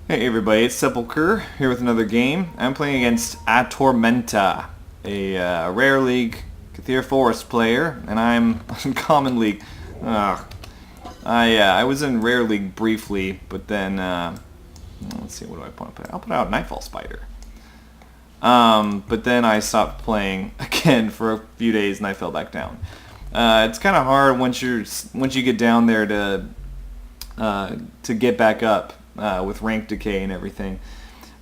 Hey everybody, it's Sepulcher here with another game. I'm playing against Atormenta, a Rare League Cathir Forest player, and I'm in Common League. I was in Rare League briefly, but then, let's see, what do I want to put? I'll put out Nightfall Spider. But then I stopped playing again for a few days and I fell back down. It's kind of hard once you get down there to get back up. With rank decay and everything,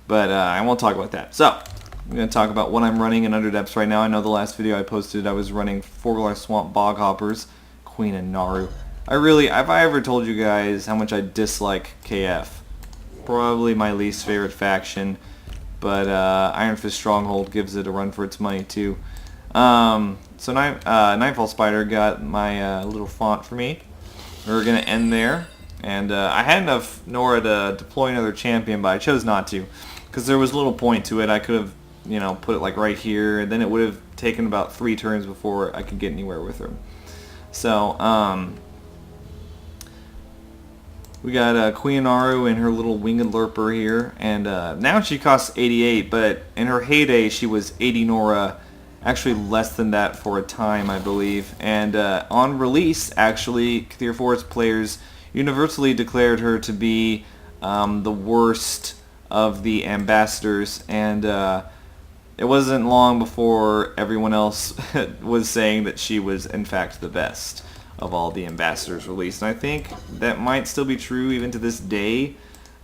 but I won't talk about that. So I'm going to talk about what I'm running in Underdepths right now. I know the last video I posted I was running Four-Glass Swamp Bog Hoppers, Queen and Naru. Have I ever told you guys how much I dislike KF? Probably my least favorite faction, but Iron Fist Stronghold gives it a run for its money too. So Nightfall Spider got my little font for me. We're going to end there. And I had enough Nora to deploy another champion, but I chose not to because there was little point to it. I could have, put it like right here, and then it would have taken about 3 turns before I could get anywhere with her. So we got Queen Naru and her little winged lurper here, and now she costs 88, but in her heyday she was 80 Nora, actually less than that for a time, I believe. And on release, actually, Cathir Forest players universally declared her to be the worst of the ambassadors, and it wasn't long before everyone else was saying that she was in fact the best of all the ambassadors released. And I think that might still be true even to this day.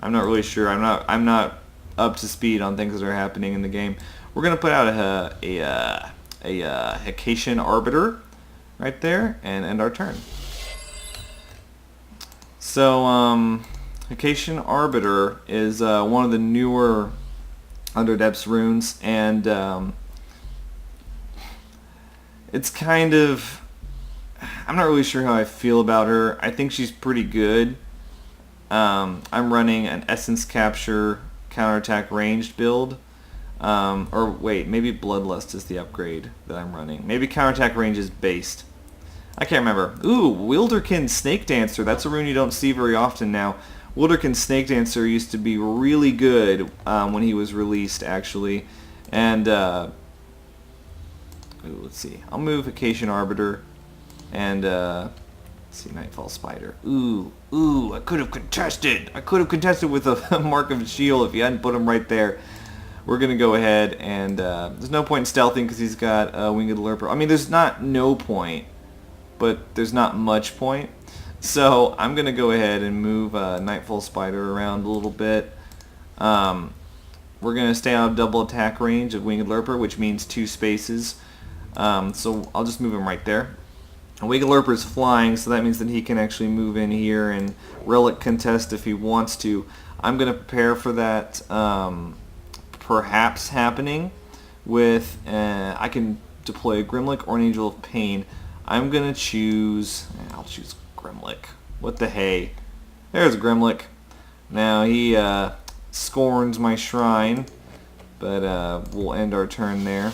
I'm not really sure. I'm not up to speed on things that are happening in the game. We're gonna put out a Hecatian Arbiter right there and end our turn. So, Hecatian Arbiter is one of the newer Underdepths runes, and it's kind of... I'm not really sure how I feel about her. I think she's pretty good. I'm running an Essence Capture counterattack ranged build. Or wait, maybe Bloodlust is the upgrade that I'm running. Maybe counterattack range is based. I can't remember. Ooh, Wilderkin Snake Dancer. That's a rune you don't see very often now. Wilderkin Snake Dancer used to be really good when he was released, actually. And, ooh, let's see. I'll move Hecatian Arbiter and, let's see, Nightfall Spider. Ooh, I could have contested. I could have contested with a Mark of Shield if you hadn't put him right there. We're going to go ahead and, there's no point in stealthing because he's got a Winged Lurper. I mean, there's not no point, but there's not much point. So I'm going to go ahead and move Nightfall Spider around a little bit. We're going to stay out of double attack range of Winged Lurper, which means 2 spaces. So I'll just move him right there. And Winged Lurper is flying, so that means that he can actually move in here and relic contest if he wants to. I'm going to prepare for that perhaps happening with... I can deploy a Grimlick or an Angel of Pain. I'm going to choose... I'll choose Grimlick. What the hey? There's Grimlick. Now he scorns my shrine, but we'll end our turn there.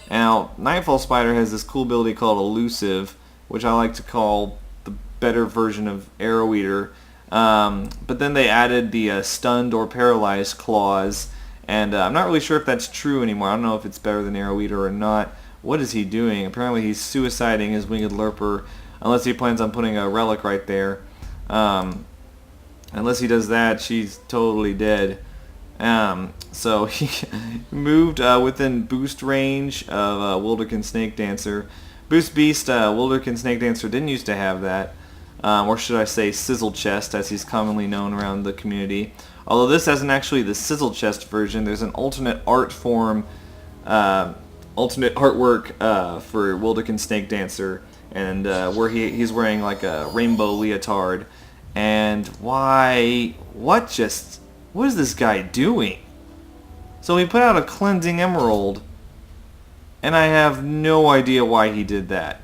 Now, Nightfall Spider has this cool ability called Elusive, which I like to call the better version of Arrow Eater. But then they added the stunned or paralyzed clause, and I'm not really sure if that's true anymore. I don't know if it's better than Arrow Eater or not. What is he doing? Apparently he's suiciding his Winged Lurper, unless he plans on putting a relic right there. Unless he does that, she's totally dead. So he moved within boost range of Wilderkin Snake Dancer. Boost Beast, Wilderkin Snake Dancer didn't used to have that. Or should I say Sizzle Chest, as he's commonly known around the community. Although this isn't actually the Sizzle Chest version, there's an alternate art form, alternate artwork for Wilderkin Snake Dancer, and where he's wearing like a rainbow leotard. And what is this guy doing? So he put out a Cleansing Emerald, and I have no idea why he did that.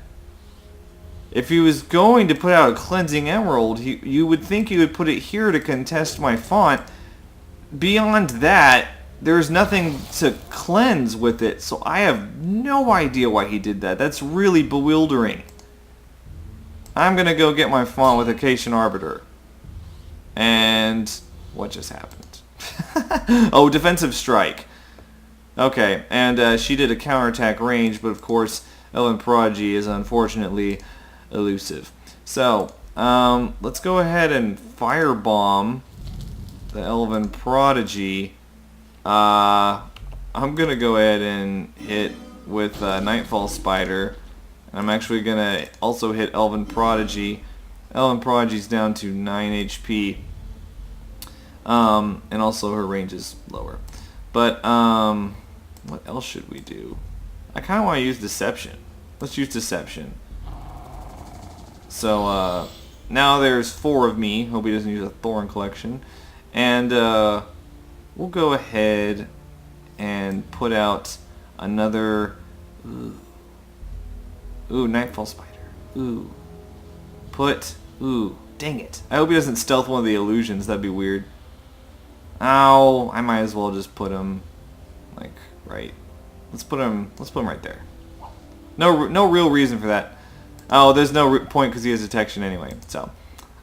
If he was going to put out a Cleansing Emerald, you would think he would put it here to contest my font. Beyond that, there's nothing to cleanse with it, so I have no idea why he did that. That's really bewildering. I'm going to go get my font with Hecatian Arbiter. And What just happened? Oh, defensive strike. Okay, and she did a counterattack range, but of course, Elven Prodigy is unfortunately elusive. So, let's go ahead and firebomb the Elven Prodigy. I'm going to go ahead and hit with Nightfall Spider. I'm actually going to also hit Elven Prodigy. Elven Prodigy's down to 9 HP. And also her range is lower. But, what else should we do? I kind of want to use Deception. Let's use Deception. So, now there's 4 of me. Hope he doesn't use a Thorn Collection. And, we'll go ahead and put out another... Ooh, Nightfall Spider. Ooh. Dang it. I hope he doesn't stealth one of the illusions. That'd be weird. Ow. I might as well just put him, like, right. Let's put him right there. No real reason for that. Oh, there's no point because he has detection anyway. So,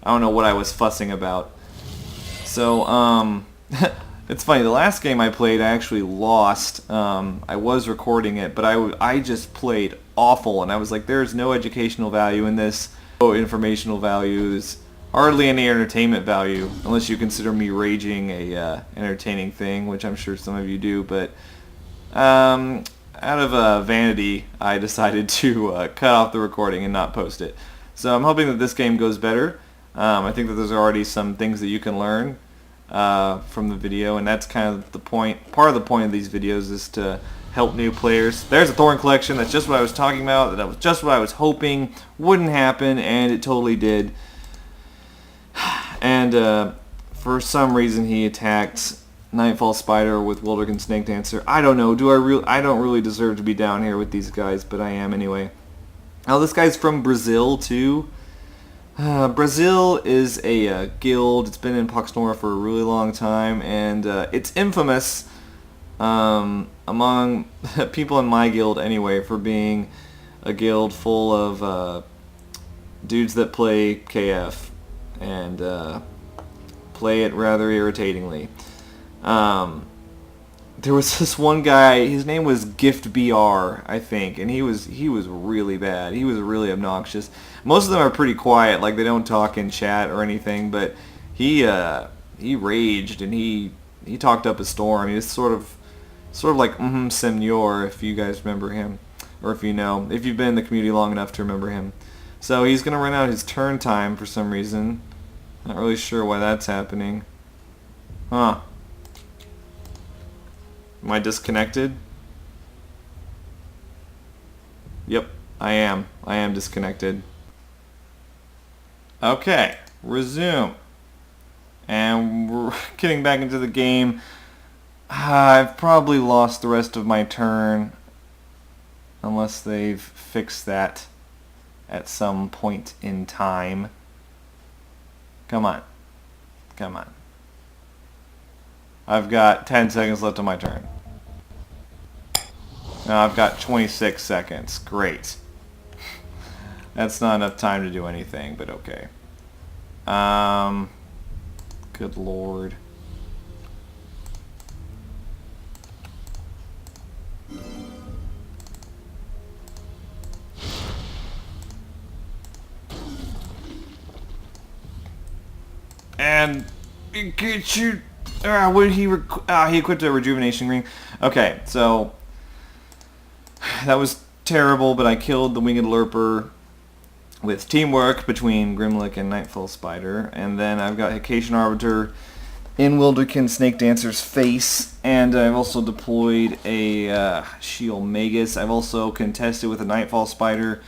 I don't know what I was fussing about. So, it's funny. The last game I played, I actually lost. I was recording it, but I just played awful, and I was like, there's no educational value in this. No informational value. There's hardly any entertainment value, unless you consider me raging a entertaining thing, which I'm sure some of you do. But out of vanity, I decided to cut off the recording and not post it. So I'm hoping that this game goes better. I think that there's already some things that you can learn from the video, and that's kind of the point. Part of the point of these videos is to help new players. There's a Thorn Collection. That's just what I was talking about. That was just what I was hoping wouldn't happen, and it totally did. And for some reason, he attacked Nightfall Spider with Wilderkin Snake Dancer. I don't know. I don't really deserve to be down here with these guys, but I am anyway. Now this guy's from Brazil too. Brazil is a guild. It's been in Pax Nora for a really long time, and it's infamous among people in my guild anyway for being a guild full of dudes that play KF and play it rather irritatingly. There was this one guy, his name was Gift BR, I think, and he was really bad. He was really obnoxious. Most of them are pretty quiet, like they don't talk in chat or anything, but he raged and he talked up a storm. He was sort of like Senor, if you guys remember him, or if you've been in the community long enough to remember him. So he's gonna run out his turn time for some reason. Not really sure why that's happening. Huh. Am I disconnected? Yep, I am. I am disconnected. Okay, resume. And we're getting back into the game. I've probably lost the rest of my turn, unless they've fixed that at some point in time. Come on. Come on. I've got 10 seconds left on my turn. Now I've got 26 seconds. Great. That's not enough time to do anything, but okay. Good lord. And get you. He equipped a rejuvenation ring. Okay, so that was terrible, but I killed the Winged Lurper with teamwork between Grimlick and Nightfall Spider, and then I've got Hikacian Arbiter in Wilderkin Snake Dancer's face, and I've also deployed a Shield Magus. I've also contested with a Nightfall Spider.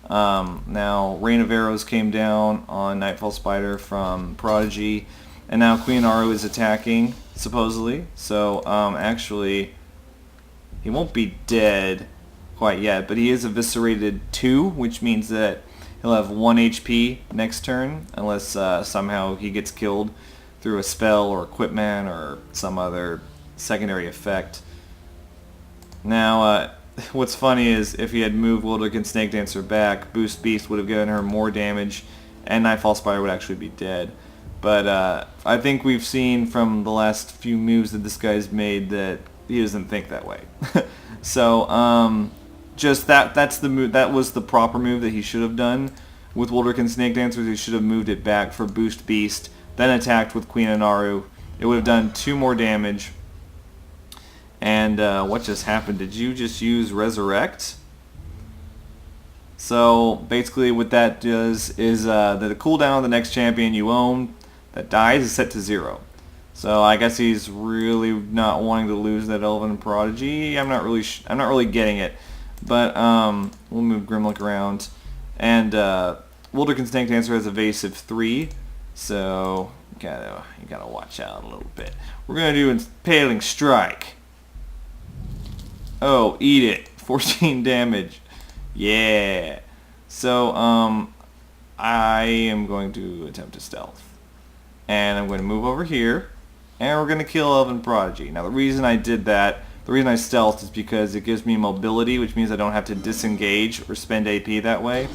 Now Rain of Arrows came down on Nightfall Spider from Prodigy, and now Queen Aru is attacking, supposedly. So, actually, he won't be dead quite yet, but he is eviscerated 2, which means that he'll have 1 HP next turn, unless somehow he gets killed through a spell or equipment or some other secondary effect. Now, what's funny is if he had moved Wilderkin Snake Dancer back, Boost Beast would have given her more damage, and Nightfall Spider would actually be dead. But I think we've seen from the last few moves that this guy's made that he doesn't think that way. So just that's the move. That was the proper move that he should have done. With Wilderkin Snake Dancers, he should have moved it back for Boost Beast, then attacked with Queen Anaru. It would have done 2 more damage. And what just happened? Did you just use Resurrect? So basically what that does is that the cooldown on the next champion you own that dies is set to 0. So I guess he's really not wanting to lose that Elven Prodigy. I'm not really getting it. But we'll move Grimlock around. And Wilderkin Snake Dancer has evasive 3, so you gotta watch out a little bit. We're gonna do Impaling Strike. Oh, eat it! 14 damage. Yeah. So I am going to attempt to stealth, and I'm going to move over here, and we're gonna kill Elven Prodigy. Now the reason I did that, the reason I stealthed, is because it gives me mobility, which means I don't have to disengage or spend AP that way.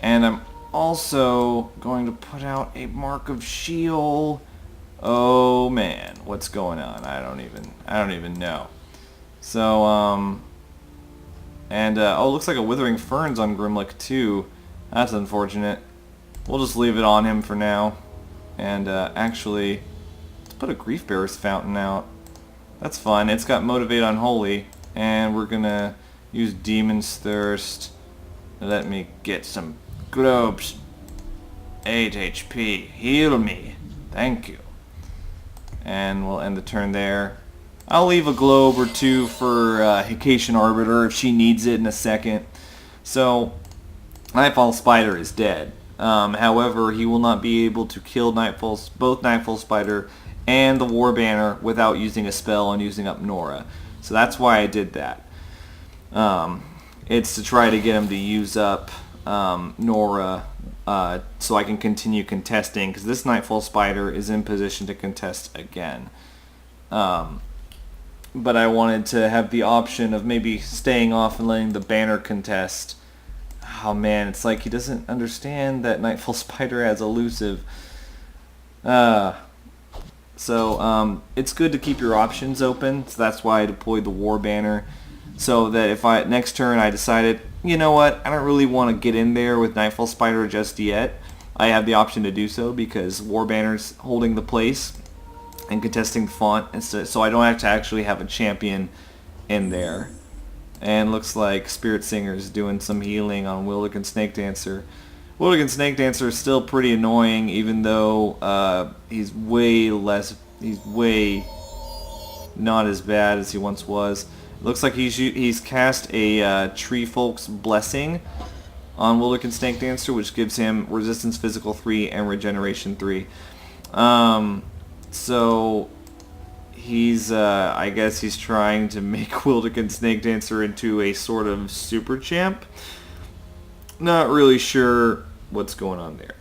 And I'm also going to put out a Mark of Shield. Oh man, what's going on? I don't even know. So oh, looks like a Withering Fern's on Grimlock too. That's unfortunate. We'll just leave it on him for now. And actually, let's put a Grief Bearer's Fountain out. That's fun. It's got Motivate Unholy, and we're gonna use Demon's Thirst. Let me get some globes. 8 HP. Heal me. Thank you. And we'll end the turn there. I'll leave a globe or 2 for Hikacian Arbiter if she needs it in a second. So, Nightfall Spider is dead. However, he will not be able to kill both Nightfall Spider and the War Banner without using a spell and using up Nora. So that's why I did that. It's to try to get him to use up Nora so I can continue contesting, because this Nightfall Spider is in position to contest again. But I wanted to have the option of maybe staying off and letting the banner contest. Oh man, it's like he doesn't understand that Nightfall Spider has elusive. So it's good to keep your options open, so that's why I deployed the War Banner. So that if next turn I decided, you know what, I don't really want to get in there with Nightfall Spider just yet, I have the option to do so because War Banner's holding the place and contesting the font, so I don't have to actually have a champion in there. And looks like Spirit Singer's doing some healing on Wilderkin Snake Dancer. Wilderkin Snake Dancer is still pretty annoying, even though he's way not as bad as he once was. Looks like he's cast a Tree Folk's Blessing on Wilderkin Snake Dancer, which gives him Resistance Physical 3 and Regeneration 3. So he's, I guess he's trying to make Wilderkin Snake Dancer into a sort of super champ. Not really sure what's going on there.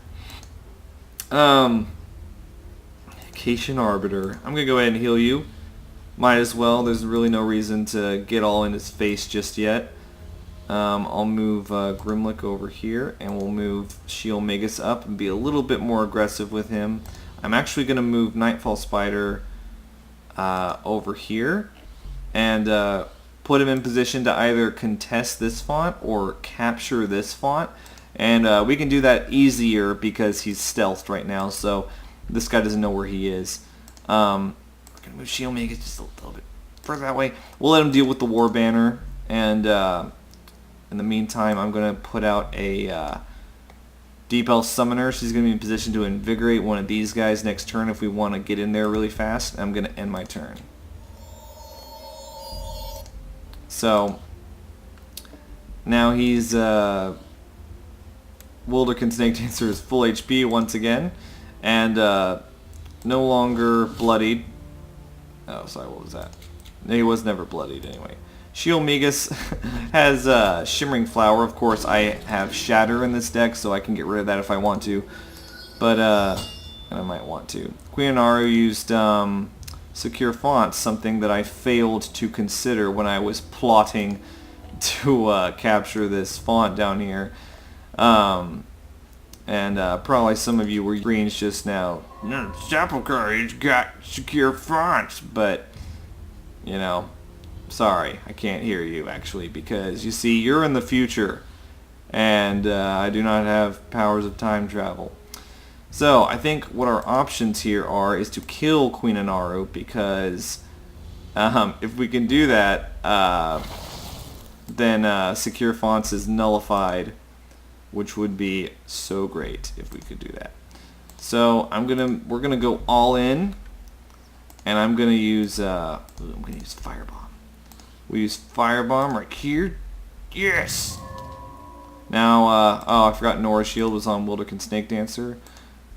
Hikacian Arbiter. I'm going to go ahead and heal you. Might as well. There's really no reason to get all in his face just yet. I'll move Grimlock over here, and we'll move Shield Magus up and be a little bit more aggressive with him. I'm actually going to move Nightfall Spider over here and put him in position to either contest this font or capture this font. And we can do that easier because he's stealthed right now, so this guy doesn't know where he is. We're going to move Shield Magus just a little bit further that way. We'll let him deal with the War Banner, and in the meantime I'm going to put out a Deep Elf Summoner. She's going to be in position to invigorate one of these guys next turn if we want to get in there really fast. I'm going to end my turn. So now he's Wilderkin Snake Dancer is full HP once again, and no longer bloodied. Oh, sorry, what was that? No, he was never bloodied anyway. Shield Magus has Shimmering Flower. Of course, I have Shatter in this deck, so I can get rid of that if I want to. But, and I might want to. Queen Anaru used Secure Fonts, something that I failed to consider when I was plotting to capture this font down here. And And probably some of you were screens just now. No, Sepulcher, he's got secure fonts, but you know, sorry, I can't hear you actually because you see, you're in the future, and I do not have powers of time travel. So I think what our options here are is to kill Queen Inaru because if we can do that, then secure fonts is nullified, which would be so great if we could do that. So we're gonna go all in, and I'm gonna use Firebomb. We use Firebomb right here. Yes. Now, oh, I forgot Nora's shield was on Wilderkin Snake Dancer,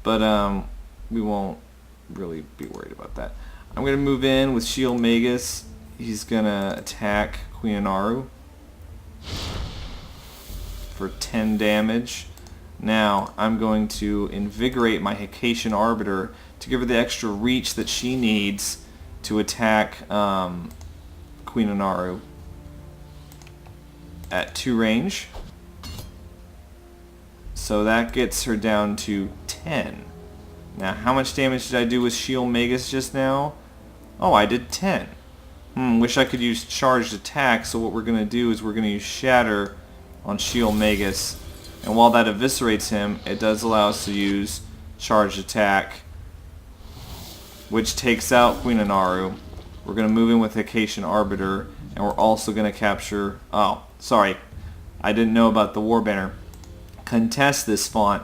but we won't really be worried about that. I'm gonna move in with Shield Magus. He's gonna attack Queen Inaru for 10 damage. Now I'm going to invigorate my Haitian Arbiter to give her the extra reach that she needs to attack Queen Inaru at 2 range. So that gets her down to 10. Now how much damage did I do with Shield Magus just now? Oh, I did 10. Wish I could use charged attack, so what we're going to do is we're going to use Shatter on Shield Magus, and while that eviscerates him, it does allow us to use charged attack, which takes out Queen Inaru. We're going to move in with Haitian Arbiter, and we're also going to capture, oh, sorry, I didn't know about the War Banner. Contest this font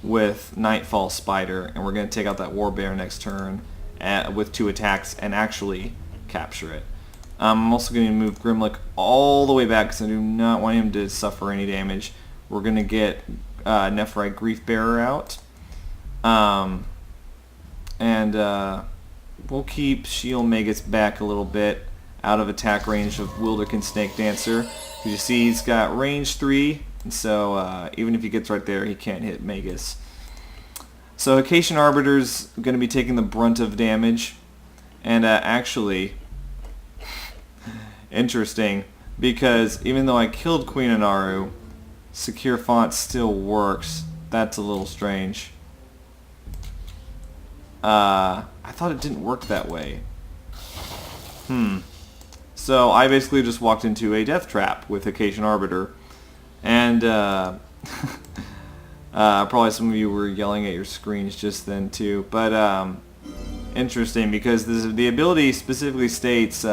with Nightfall Spider, and we're going to take out that War Banner next turn with 2 attacks and actually capture it. I'm also going to move Grimlock all the way back because I do not want him to suffer any damage. We're going to get Nephrite Griefbearer out. We'll keep Shield Magus back a little bit out of attack range of Wilderkin Snake Dancer. Because you see he's got range 3, and so even if he gets right there, he can't hit Magus. So Haitian Arbiter's going to be taking the brunt of damage. And actually, interesting, because even though I killed Queen Inaru, secure font still works. That's a little strange. I thought it didn't work that way. So I basically just walked into a death trap with Haitian Arbiter, and probably some of you were yelling at your screens just then too, but interesting, because the ability specifically states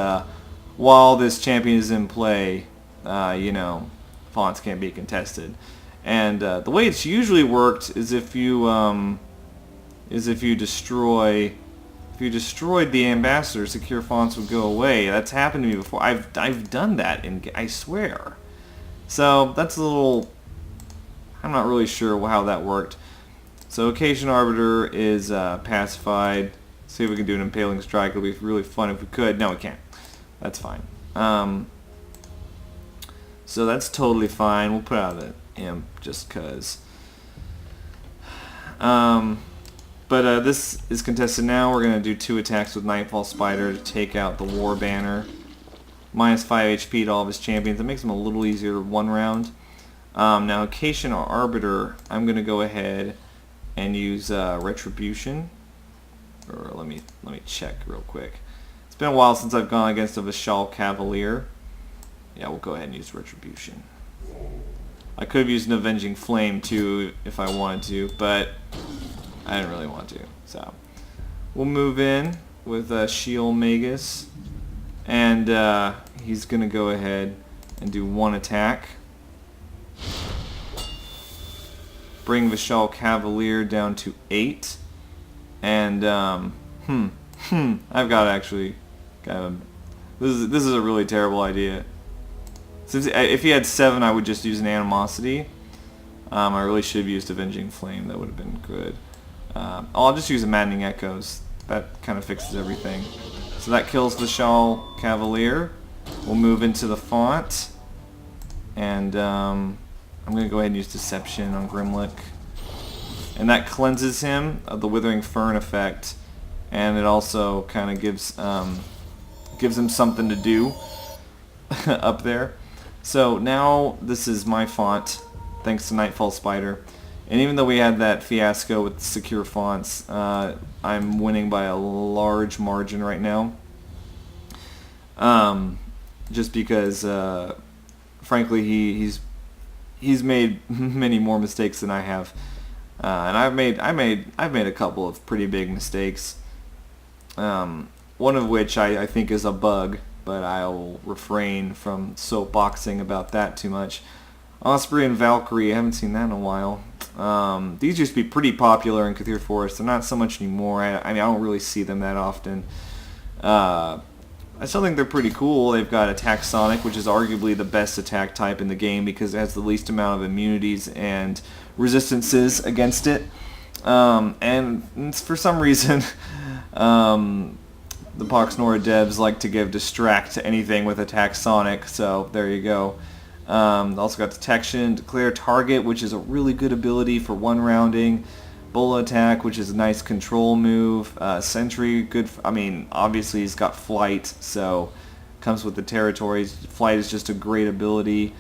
while this champion is in play, you know, fonts can't be contested. And the way it's usually worked is if you destroyed the ambassador, secure fonts would go away. That's happened to me before. I've done that, I swear. So that's a little, I'm not really sure how that worked. So Haitian Arbiter is pacified. See if we can do an Impaling Strike. It'll be really fun if we could. No, we can't. That's fine. So that's totally fine. We'll put out an imp just because. But this is contested now. We're going to do 2 attacks with Nightfall Spider to take out the War Banner. Minus 5 HP to all of his champions. That makes him a little easier 1 round. Now Haitian Arbiter, I'm going to go ahead and use Retribution. Or let me check real quick. It's been a while since I've gone against a Vishal Cavalier. Yeah, we'll go ahead and use Retribution. I could have used an Avenging Flame too if I wanted to, but I didn't really want to. So we'll move in with Shield Magus, and he's going to go ahead and do 1 attack. Bring Vishal Cavalier down to 8. And I've got actually kind of, this is a really terrible idea. Since if he had 7, I would just use an Animosity. I really should have used Avenging Flame. That would have been good. I'll just use a Maddening Echoes. That kind of fixes everything. So that kills the Vishal Cavalier. We'll move into the font, and I'm going to go ahead and use Deception on Grimlock. And that cleanses him of the Withering Fern effect, and it also kind of gives him something to do up there. So now this is my font, thanks to Nightfall Spider. And even though we had that fiasco with secure fonts, I'm winning by a large margin right now. Just because, frankly, he's made many more mistakes than I have, and I've made a couple of pretty big mistakes. One of which I think is a bug, but I'll refrain from soapboxing about that too much. Osprey and Valkyrie, I haven't seen that in a while. These used to be pretty popular in Cthulhu Forest. They're not so much anymore. I mean, I don't really see them that often. I still think they're pretty cool. They've got Attack Sonic, which is arguably the best attack type in the game because it has the least amount of immunities and resistances against it. And for some reason, the Poxnora devs like to give Distract to anything with Attack Sonic, so there you go. Also got Detection, Declare Target, which is a really good ability for one-rounding. Bola Attack, which is a nice control move. Sentry, good. I mean, obviously he's got Flight, so comes with the territories. Flight is just a great ability,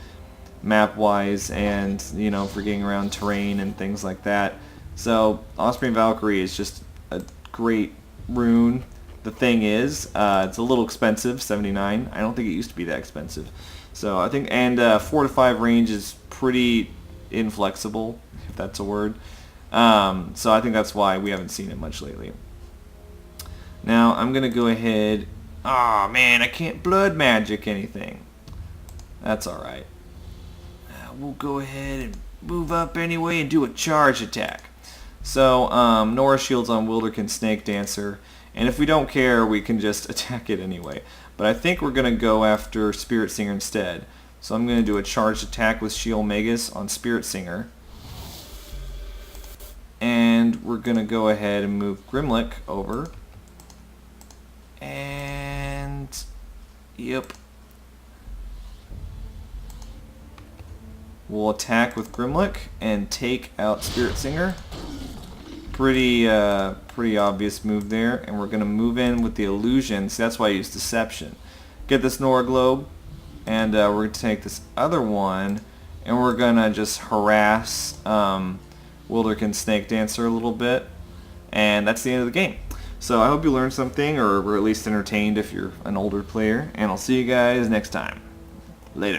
map-wise, and for getting around terrain and things like that. So Osprey and Valkyrie is just a great rune. The thing is, it's a little expensive, 79. I don't think it used to be that expensive. So I think, and 4 to 5 range is pretty inflexible, if that's a word. So I think that's why we haven't seen it much lately. Now I'm gonna go ahead. Oh man, I can't blood magic anything. That's all right. We'll go ahead and move up anyway and do a charge attack. So Nora shields on Wilderkin Snake Dancer, and if we don't care, we can just attack it anyway. But I think we're gonna go after Spirit Singer instead. So I'm gonna do a charged attack with Shield Magus on Spirit Singer. And we're going to go ahead and move Grimlick over. And, yep. We'll attack with Grimlick and take out Spirit Singer. Pretty obvious move there. And we're going to move in with the Illusion. So that's why I use Deception. Get this Nora Globe. And we're going to take this other one. And we're going to just harass Wilderkin Snake Dancer a little bit, and that's the end of the game. So I hope you learned something, or were at least entertained if you're an older player, and I'll see you guys next time. Later.